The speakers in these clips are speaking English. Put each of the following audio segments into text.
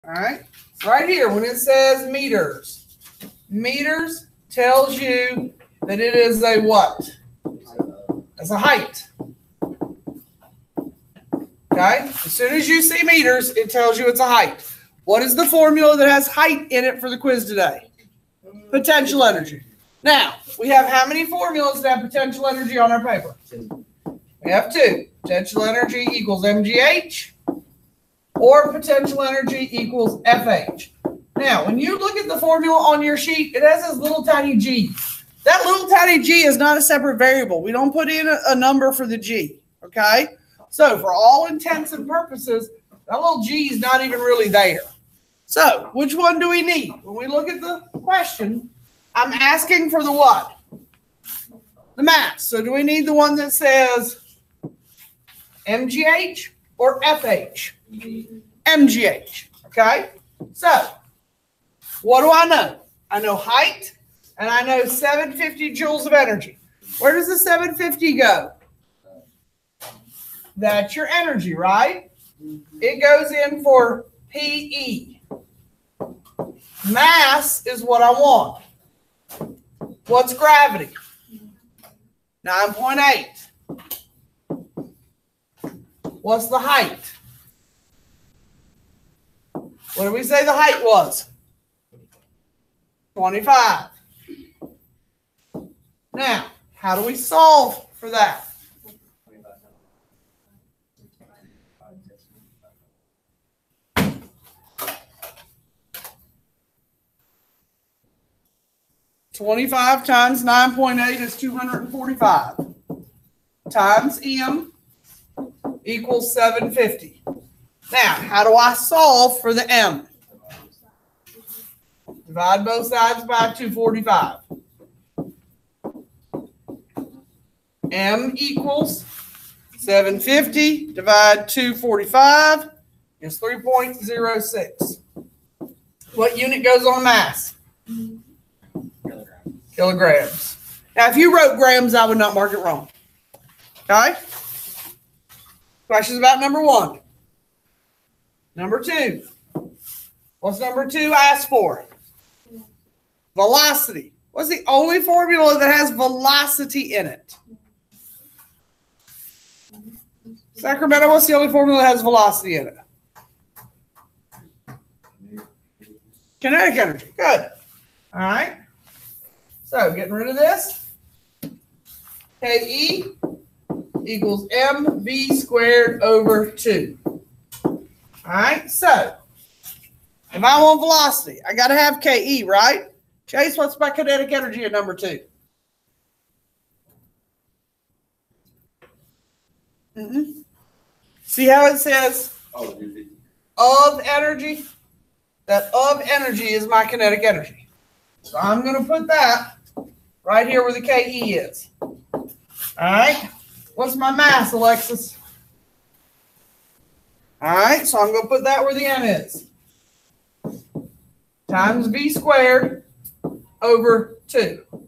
All right. Right here, when it says meters, meters tells you that it is a what? It's a height. Okay? As soon as you see meters, it tells you it's a height. What is the formula that has height in it for the quiz today? Potential energy. Now, we have how many formulas that have potential energy on our paper? We have two. Potential energy equals mgh, or potential energy equals FH. Now, when you look at the formula on your sheet, it has this little tiny g. That little tiny g is not a separate variable. We don't put in a number for the g, okay? So, for all intents and purposes, that little g is not even really there. So, which one do we need? When we look at the question, I'm asking for the what? The mass. So, do we need the one that says mgh or FH? mgh, okay? So, what do I know? I know height, and I know 750 joules of energy. Where does the 750 go? That's your energy, right? It goes in for PE. Mass is what I want. What's gravity? 9.8. What's the height? What did we say the height was? 25. Now, how do we solve for that? $25 times 9.8 is 245. Times M equals 750. Now, how do I solve for the M? Divide both sides by 245. M equals 750 divide 245 is 3.06. What unit goes on mass? Kilograms. Now, if you wrote grams, I would not mark it wrong. Okay? Questions about number one. Number two. What's number two asked for? Velocity. What's the only formula that has velocity in it? Sacramento, what's the only formula that has velocity in it? Kinetic energy. Good. All right. So, getting rid of this. KE equals mv squared over 2. All right. So, if I want velocity, I got to have KE, right? Chase, what's my kinetic energy at number 2? See how it says of energy? That of energy is my kinetic energy. So I'm going to put that right here where the KE is. All right. What's my mass, Alexis? All right. So I'm going to put that where the M is. Times V squared over 2. All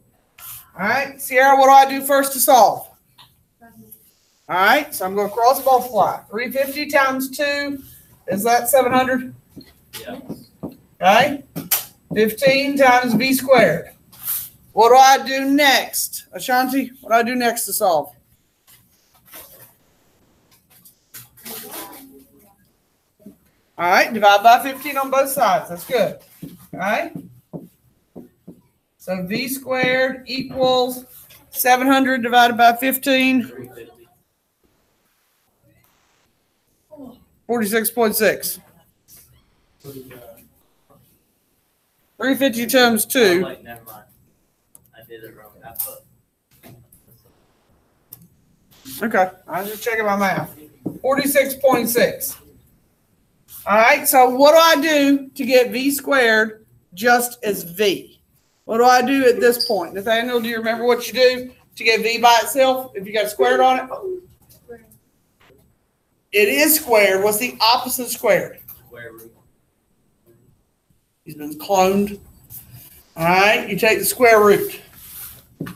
right. Sierra, what do I do first to solve? All right. So I'm going to cross multiply. 350 times 2, is that 700? Yeah. Okay. 15 times V squared. What do I do next? Ashanti, what do I do next to solve? All right, divide by 15 on both sides. That's good. All right. So V squared equals 700 divided by 15. 46.6. 350 times 2. Never mind. I did it wrong. Okay. I was just checking my math. 46.6. All right. So what do I do to get V squared just as V? What do I do at this point? Nathaniel, do you remember what you do to get V by itself if you got a squared on it? It is squared. What's the opposite of squared? Square root. He's been cloned. All right, you take the square root.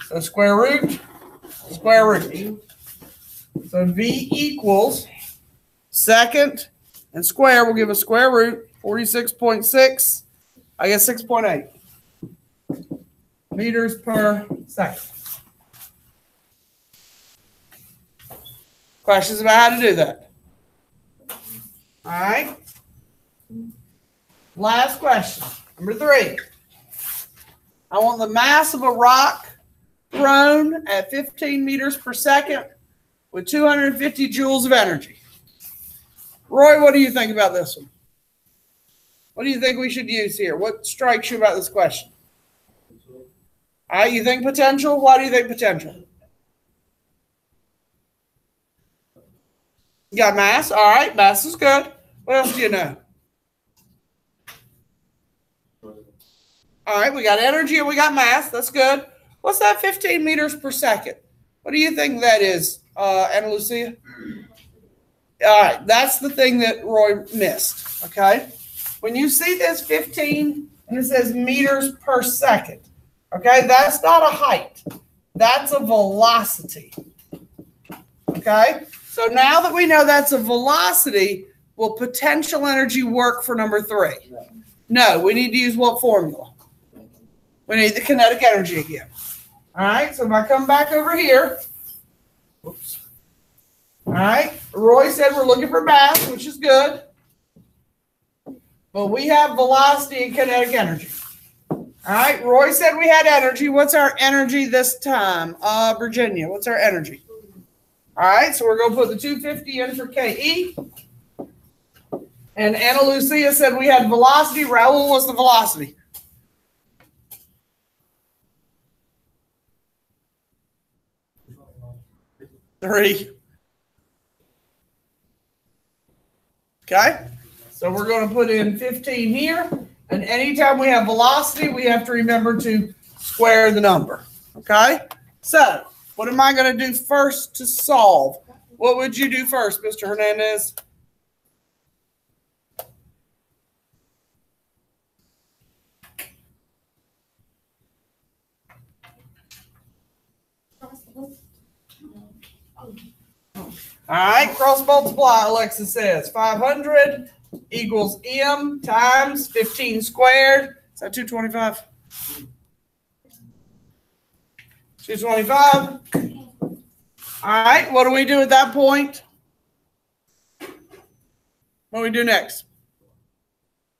So square root, square root. So V equals second And square will give us square root 46.6, I guess 6.8 meters per second. Questions about how to do that? All right. Last question, number 3. I want the mass of a rock thrown at 15 meters per second with 250 joules of energy. Roy, what do you think about this one? What do you think we should use here? What strikes you about this question? All right, you think potential? Why do you think potential? You got mass? All right, mass is good. What else do you know? All right, we got energy and we got mass. That's good. What's that 15 meters per second? What do you think that is, Anna Lucia? All right, that's the thing that Roy missed, okay? When you see this 15 and it says meters per second, okay, that's not a height. That's a velocity, okay? So now that we know that's a velocity, will potential energy work for number 3? No, we need to use what formula? We need the kinetic energy again. All right, so if I come back over here, whoops. All right, Roy said we're looking for mass, which is good. But we have velocity and kinetic energy. All right, Roy said we had energy. What's our energy this time? Virginia, what's our energy? All right, so we're going to put the 250 in for KE. And Anna Lucia said we had velocity. Raul, what's the velocity? Three. Okay, so we're going to put in 15 here. And anytime we have velocity, we have to remember to square the number. Okay, so what am I going to do first to solve? What would you do first, Mr. Hernandez? All right, cross multiply, Alexa says. 500 equals M times 15 squared. Is that 225? 225. All right, what do we do at that point? What do we do next?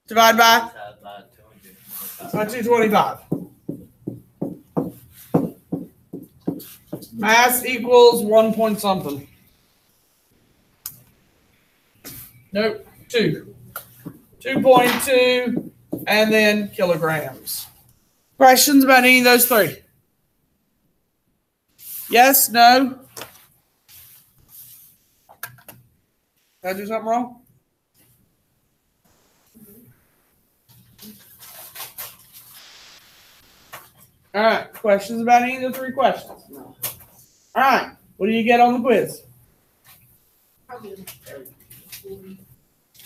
Divide by 225. Mass equals 1 point something. Nope, 2. 2.2, and then kilograms. Questions about any of those 3? Yes, no? Did I do something wrong? All right, questions about any of the 3 questions? All right, what do you get on the quiz?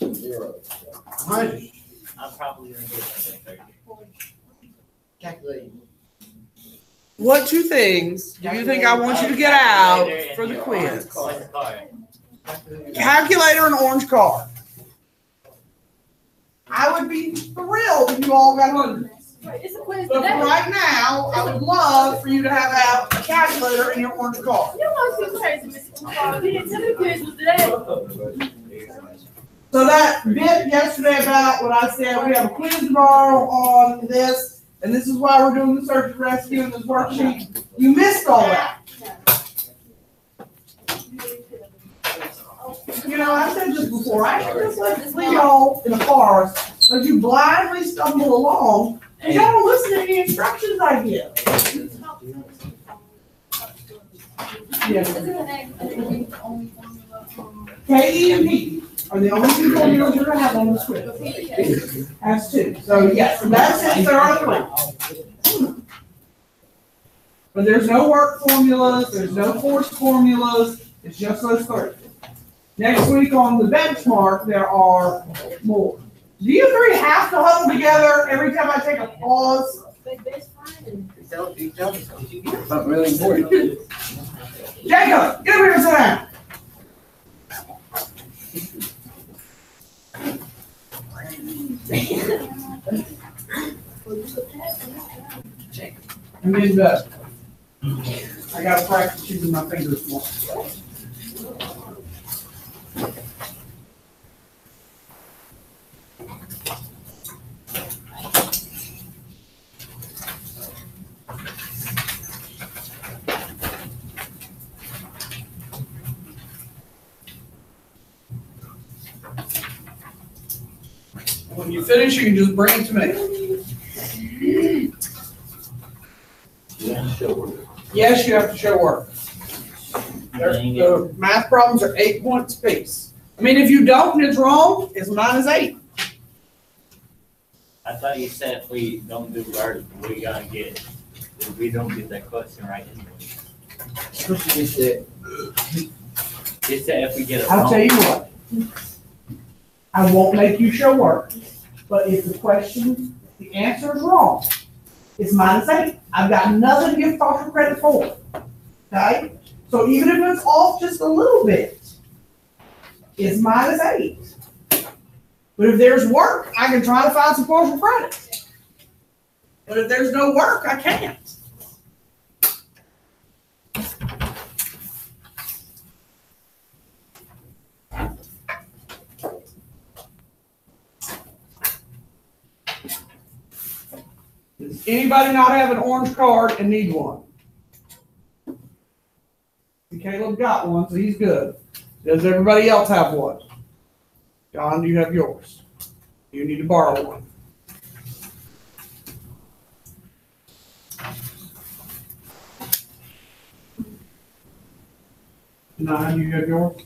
0. I'm probably going to get like 30. Calculating. What 2 things do you think I want you to get out for the quiz? Calculator and orange car. I would be thrilled if you all got hundreds. But for right now, I would love for you to have out a calculator in your orange car. You want to crazy, Mr. Cooper. You didn't tell me quiz was today. So that bit yesterday about what I said, we have a quiz tomorrow on this, and this is why we're doing the search and rescue in this worksheet. You missed all that. You know, I said this before. I should just let Leo in the forest as you blindly stumble along, and y'all don't listen to any instructions I give. KE and P are the only 2 formulas you're going to have on the script. Has 2. So, yes, in that sense, there are 3. But there's no work formulas, there's no force formulas, it's just those 3. Next week on the benchmark, there are more. Do you 3 have to huddle together every time I take a pause? Something really important. Jacob, get over here and sit down. I'm getting better. I gotta practice using my fingers more. When you finish, you can just bring it to me. Yeah, sure. Yes, you have to show work. The math problems are 8 points apiece. I mean, if you don't and it's wrong, it's -8. I thought you said if we don't do vertical, we gotta get, if we don't get that question right anyway. What you just said. It said if we get it I'll wrong. tell you what. I won't make you show work, but if the question, the answer is wrong, it's -8. I've got nothing to give partial credit for. Okay? So even if it's off just a little bit, it's -8. But if there's work, I can try to find some partial credit. But if there's no work, I can't. Does anybody not have an orange card and need one? Caleb got one, so he's good. Does everybody else have one? John, do you have yours? You need to borrow one. Nine, you have yours?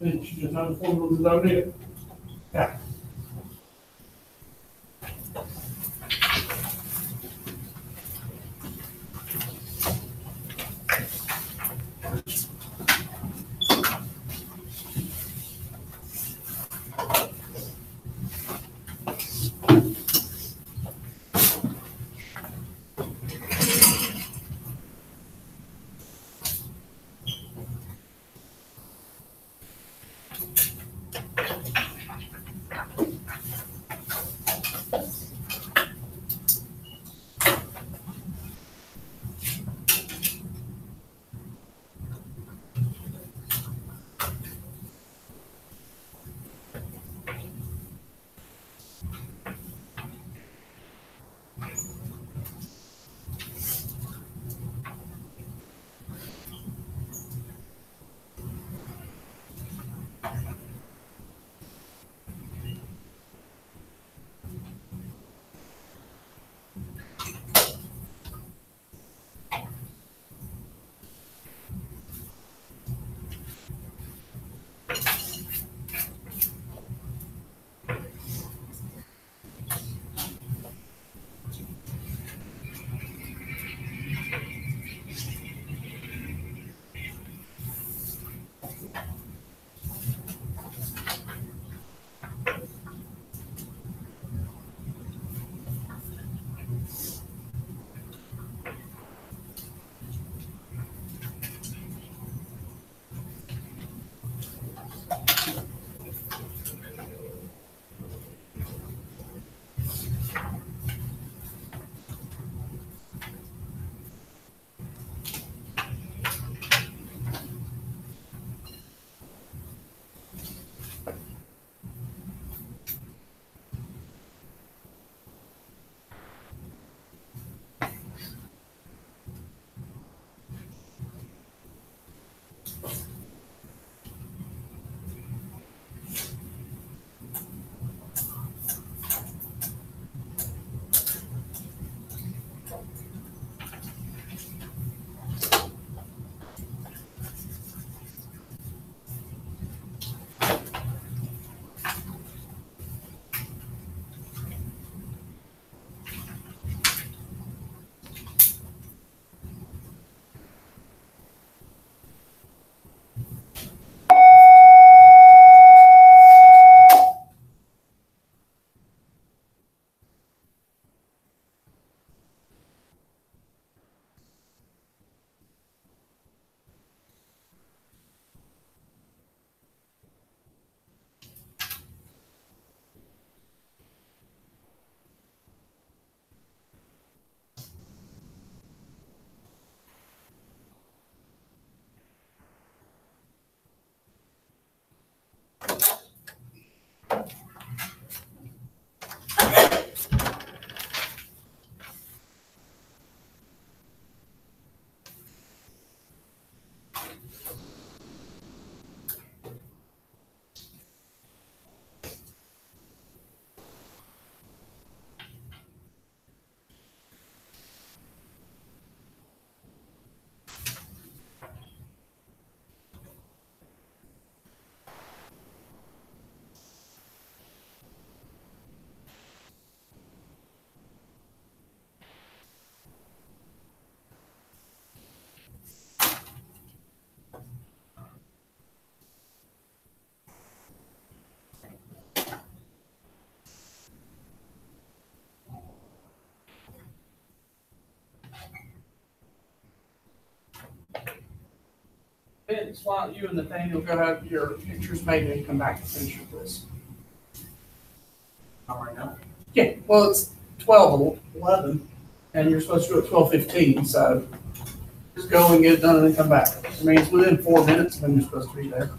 Then you just know the formula is loaded. Yeah. Vince, why don't you and Nathaniel go have your pictures made and come back and finish your quiz? Not right now. Yeah, well, it's 12:11, and you're supposed to do it 12:15, so just go and get it done and then come back. I mean, it's within 4 minutes when you're supposed to be there.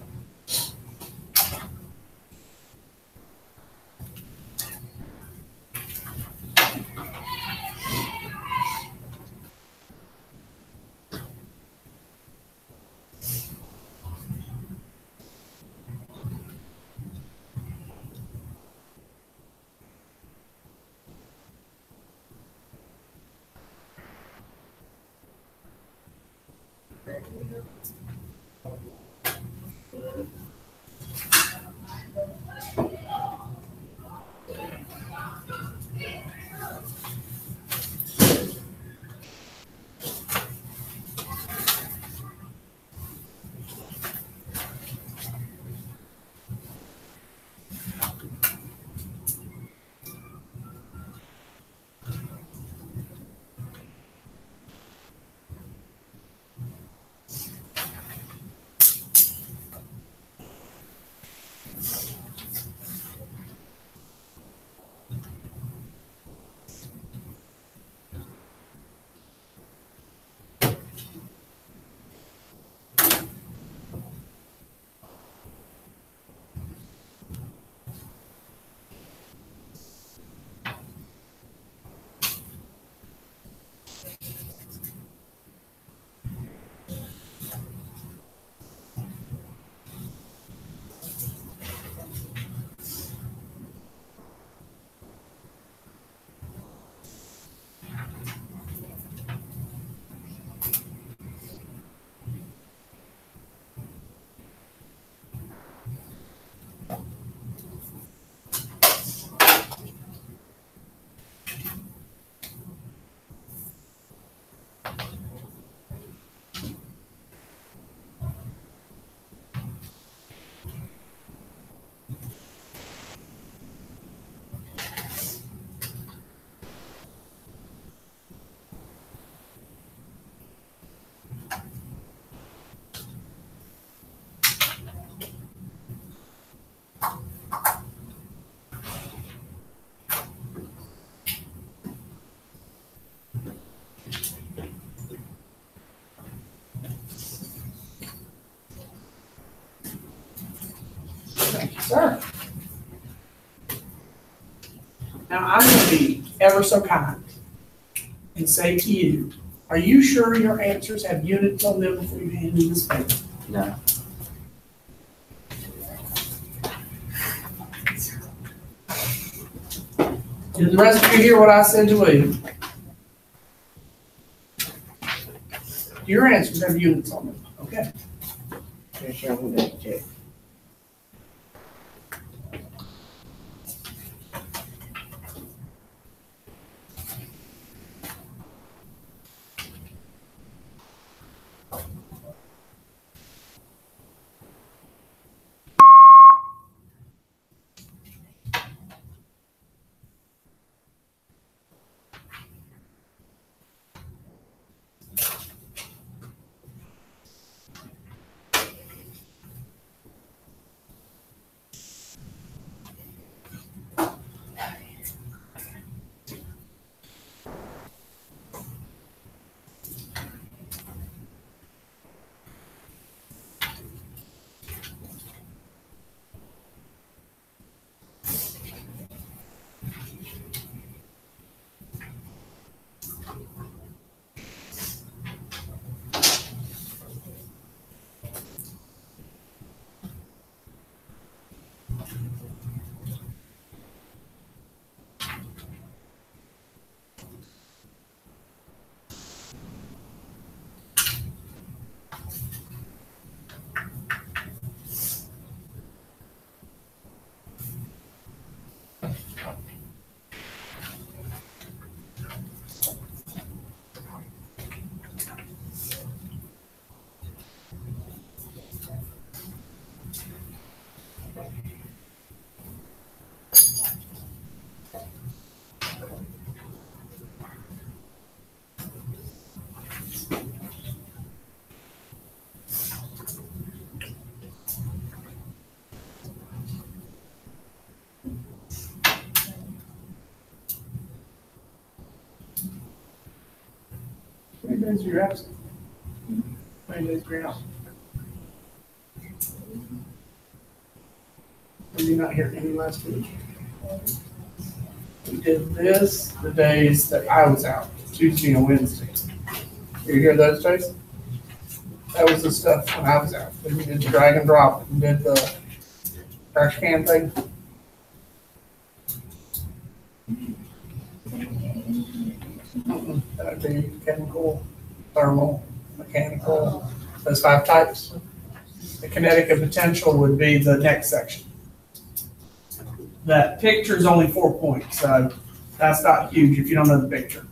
Thank you, sir. Now, I'm going to be ever so kind and say to you, are you sure your answers have units on them before you hand me this paper? No. Did the rest of you hear what I said to William? Your answers have units on them, okay? days are you absent? How many days are you out? Were you not here any last week? We did this the days that I was out, Tuesday and Wednesday. Were you here those days? That was the stuff when I was out. Then we did the drag and drop and did the trash can thing. That would be chemical, thermal, mechanical, those 5 types. The kinetic and potential would be the next section. That picture is only 4 points, so that's not huge if you don't know the picture.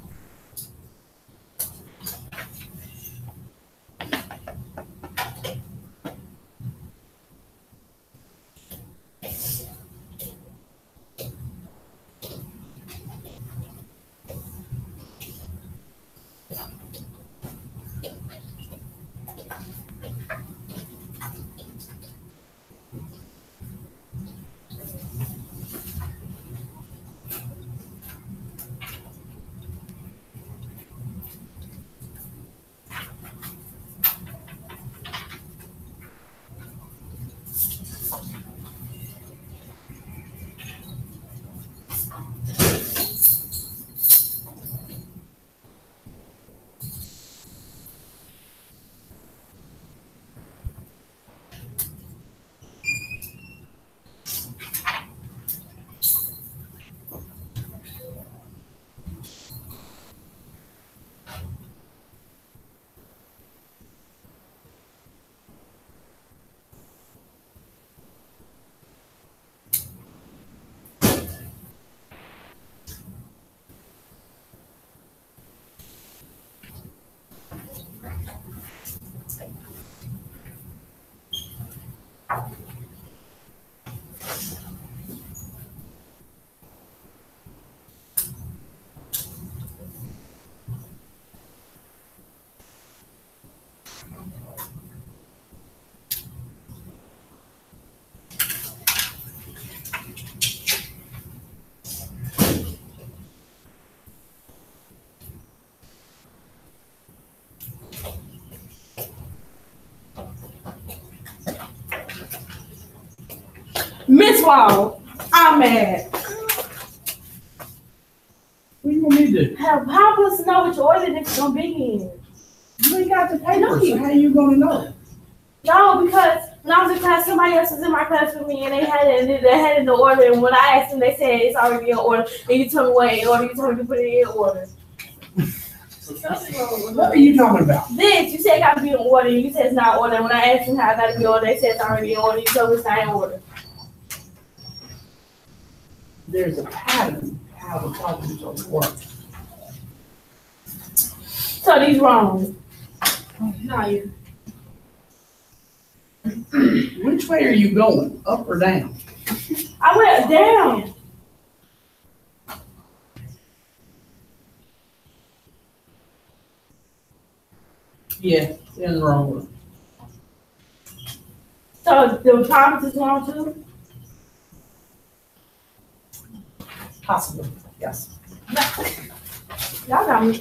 Miss Wall, I'm mad. What do you want me to do? How supposed to know which order it's gonna be in? You ain't got the paper, so how you gonna know? No, because when I was in class, somebody else was in my class with me, and they had it in the order. And when I asked them, they said it's already in order. And you told me what in order. You told me to put it in order. What are you talking about? This, you said it got to be in order. You said it's not in order. When I asked them how it got to be in order, they said it's already in order. You told me it's not in order. There's a pattern how the problems are work. So these wrong. No, you. Which way are you going, up or down? I went down. Yeah, in the wrong one. So the promise is wrong too? Possibly, yes. Y'all got me.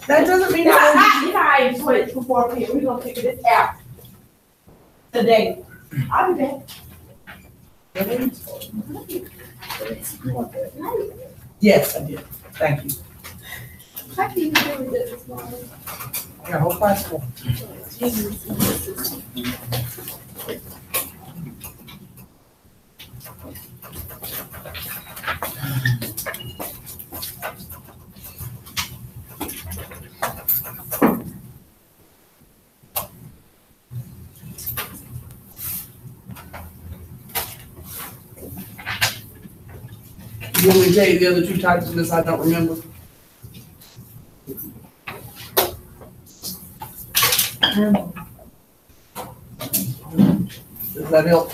That doesn't mean I just wait for 4 p.m. We're going to figure this out today. I'll be back. Yes, I did. Thank you. How can you do this this morning? I got a whole class full. You want me to tell you the other 2 types of this I don't remember? Does that help?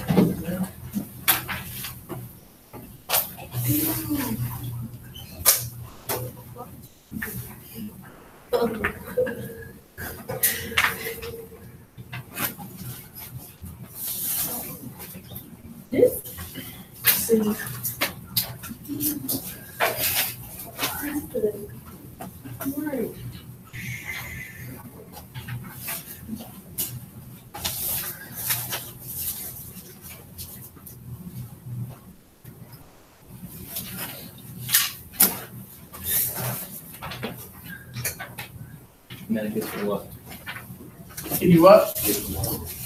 This? See. Right. And then it gets to what? Give you what? Gets to what?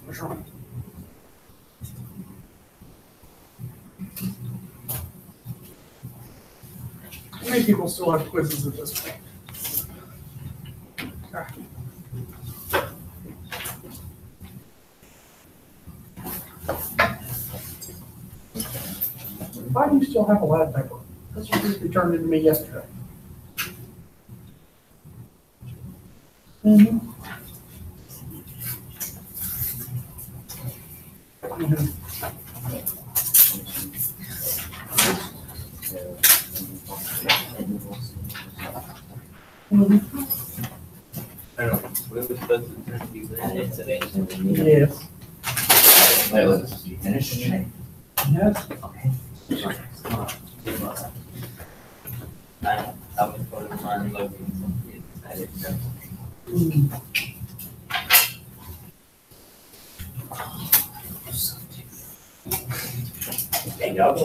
What's wrong? How many people still have quizzes at this point? Okay. Why do you still have a lab paper? This was just returned into me yesterday. Mhm. Mhm. I don't know, we were supposed to turn these in today. Yes. Wait, let's see, finish? Yes. Okay. I was going to run looking some kids, I didn't know. Mm. Hey, y'all.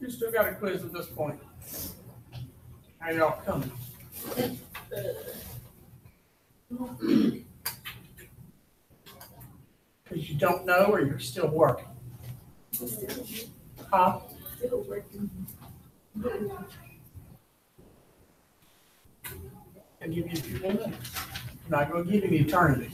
You still got a quiz at this point. How y'all coming? Because you don't know or you're still working? Huh? Still working. I'll give you a few more minutes. I'm not going to give you eternity.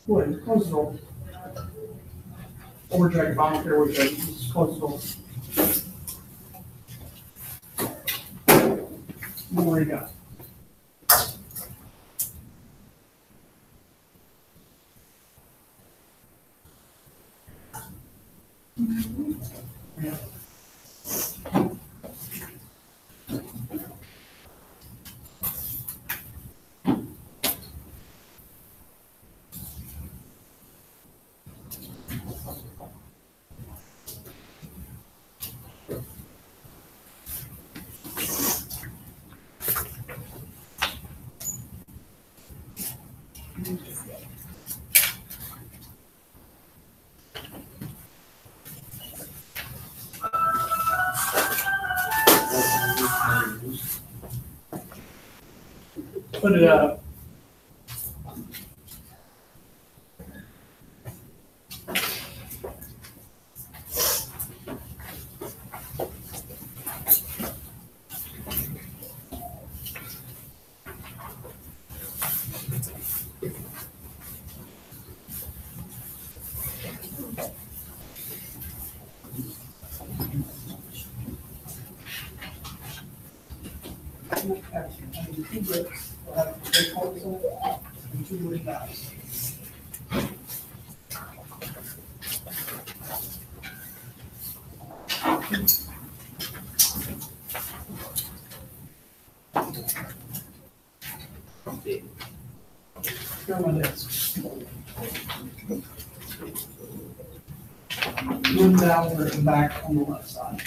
Wait, close the door. Or Jack, if I don't care what you say, just close the door. What do you got? Yeah. Put it up. Go on my desk. One dowel and back on the left side.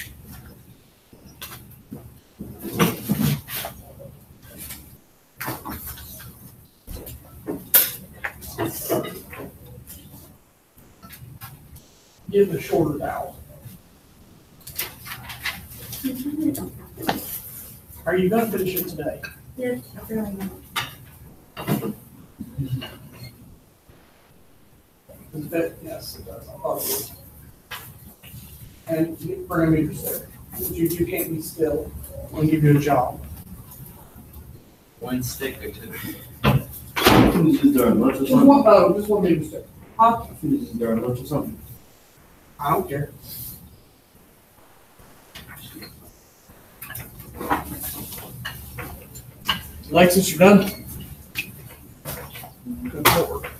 Give the shorter dowel. Are you gonna finish it today? Yes, I feel like that. Yes, it does. I thought it would. And bring a meter stick. You can't be still. We'll give you a job. One stick or two. Finish this during lunch or Just something? one meter stick. Finish this during lunch or something? I don't care. Alexis, you're done? Good forward.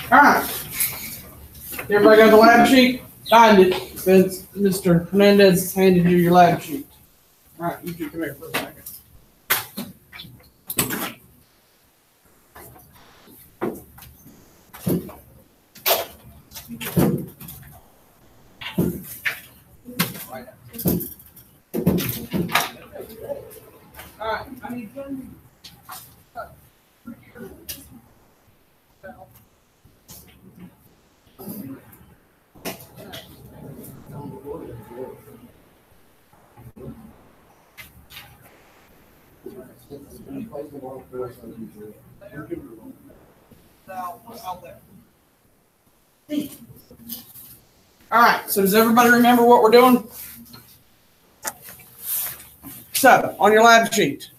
All right. Everybody got the lab sheet? Find it, since Mr. Hernandez handed you your lab sheet. All right, you two come here for a second. All right, I need one. All right, so does everybody remember what we're doing? So, on your lab sheet.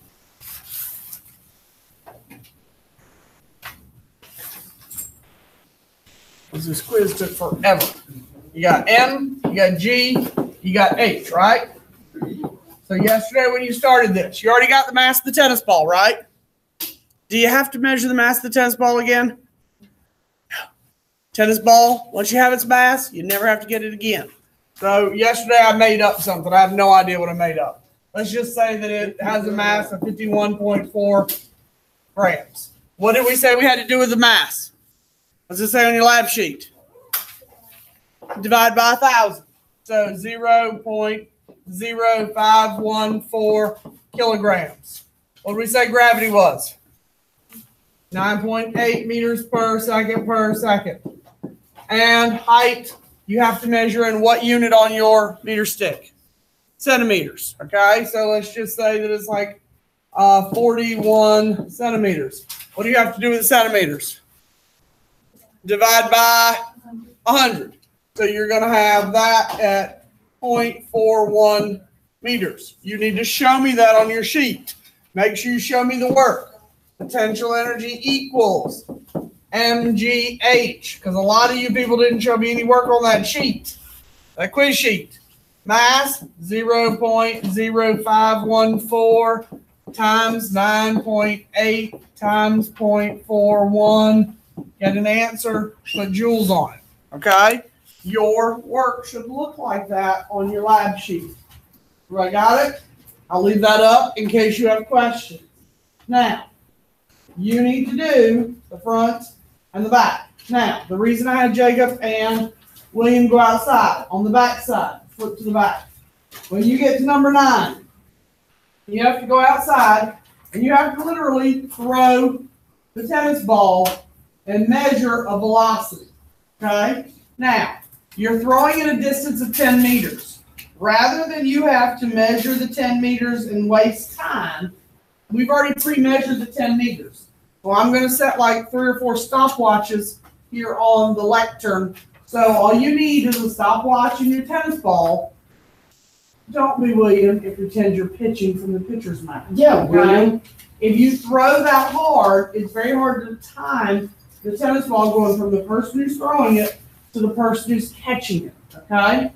This quiz took forever. You got M, you got G, you got H, right? So yesterday when you started this, you already got the mass of the tennis ball, right? Do you have to measure the mass of the tennis ball again? No. Tennis ball, once you have its mass, you never have to get it again. So yesterday I made up something. I have no idea what I made up. Let's just say that it has a mass of 51.4 grams. What did we say we had to do with the mass? What's it say on your lab sheet? Divide by 1,000. So 0.0514 kilograms. What did we say gravity was? 9.8 meters per second. And height, you have to measure in what unit on your meter stick? Centimeters. Okay, so let's just say that it's like 41 centimeters. What do you have to do with the centimeters? Divide by 100. So you're going to have that at 0.41 meters. You need to show me that on your sheet. Make sure you show me the work. Potential energy equals mgh, because a lot of you people didn't show me any work on that sheet, that quiz sheet. Mass 0.0514 times 9.8 times 0.41. Get an answer, put joules on it. Okay? Your work should look like that on your lab sheet. Everybody got it? I'll leave that up in case you have questions. Now, you need to do the front and the back. Now, the reason I had Jacob and William, go outside. On the back side, flip to the back. When you get to number 9, you have to go outside, and you have to literally throw the tennis ball and measure a velocity. Okay? Now, you're throwing at a distance of 10 meters. Rather than you have to measure the 10 meters and waste time, we've already pre-measured the 10 meters. So I'm going to set like 3 or 4 stopwatches here on the lectern. So all you need is a stopwatch and your tennis ball. Don't be William if pretend you're pitching from the pitcher's mound. Yeah, William. If you throw that hard, it's very hard to time the tennis ball going from the person who's throwing it to the person who's catching it. Okay?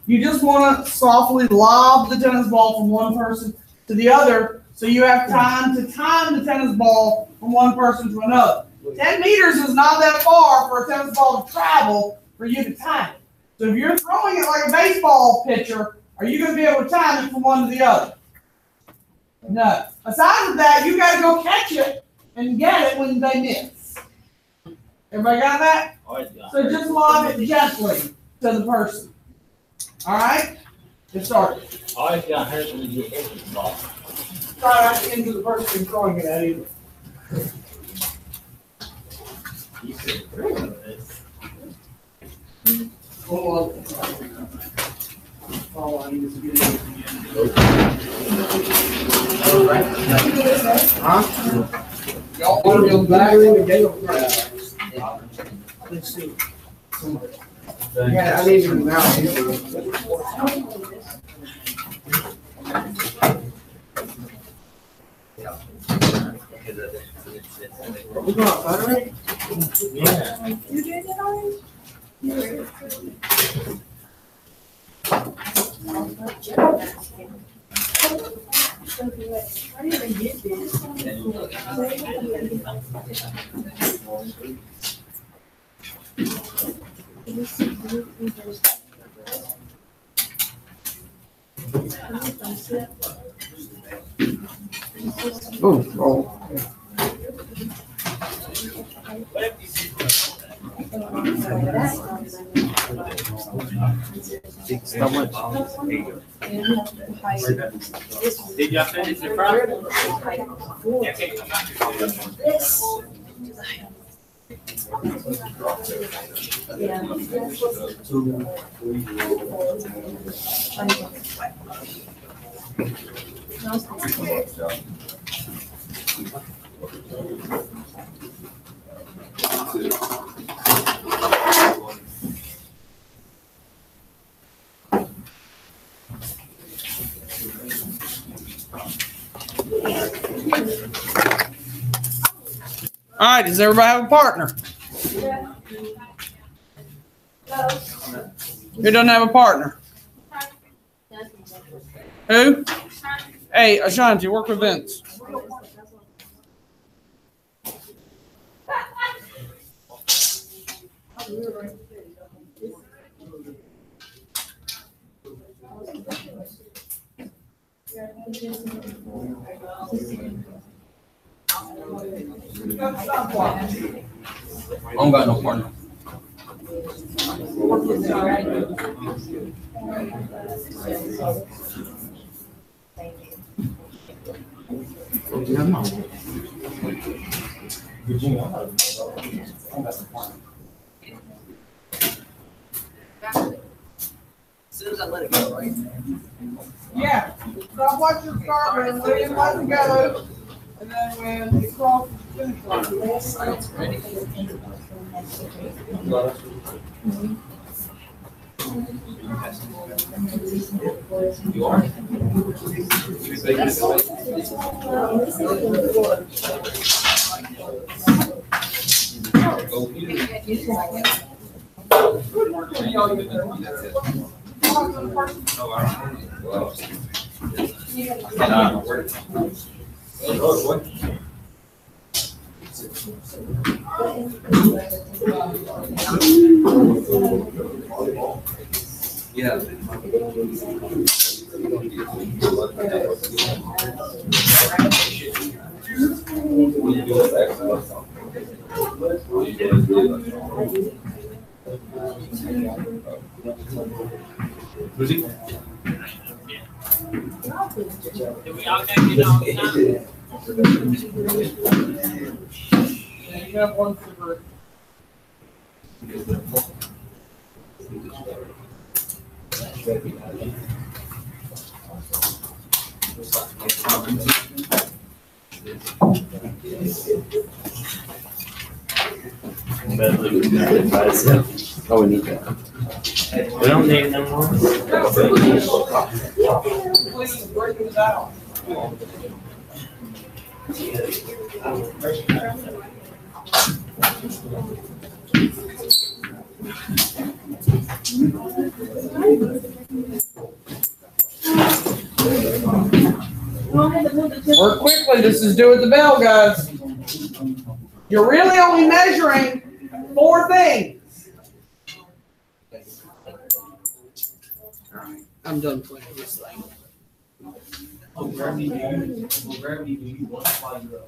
You just want to softly lob the tennis ball from one person to the other, so you have time to time the tennis ball from one person to another. 10 meters is not that far for a tennis ball to travel for you to time it. So if you're throwing it like a baseball pitcher, are you going to be able to time it from one to the other? No. Aside from that, you got to go catch it and get it when they miss. Everybody got that? So just lob it gently to the person. All right? Get started. I always got hurt when you get hit with the ball. Try not to into the person throwing it at either. You should throw this. Hold on. All I need is to get it Huh? Y'all want to go back? Let's see. Yeah, I need to now. We got butter? Yeah. You did it already? I didn't even get this. Oh. How much? Did y'all finish the front? All right, does everybody have a partner? Yeah. Who doesn't have a partner? Who? Hey, Ashanti, work with Vince. I don't got no partner. As soon as I let it go, right? Yeah. Stop watching the start and let him let it go. And then when he crosses the finish line. It's ready. You are? Yeah. You have one for the group. Oh, we need that. We don't need no more. Please bring it out. Work quickly. This is due at the bell, guys. You're really only measuring 4 things. All right, I'm done playing this thing. Gravity, do you multiply your,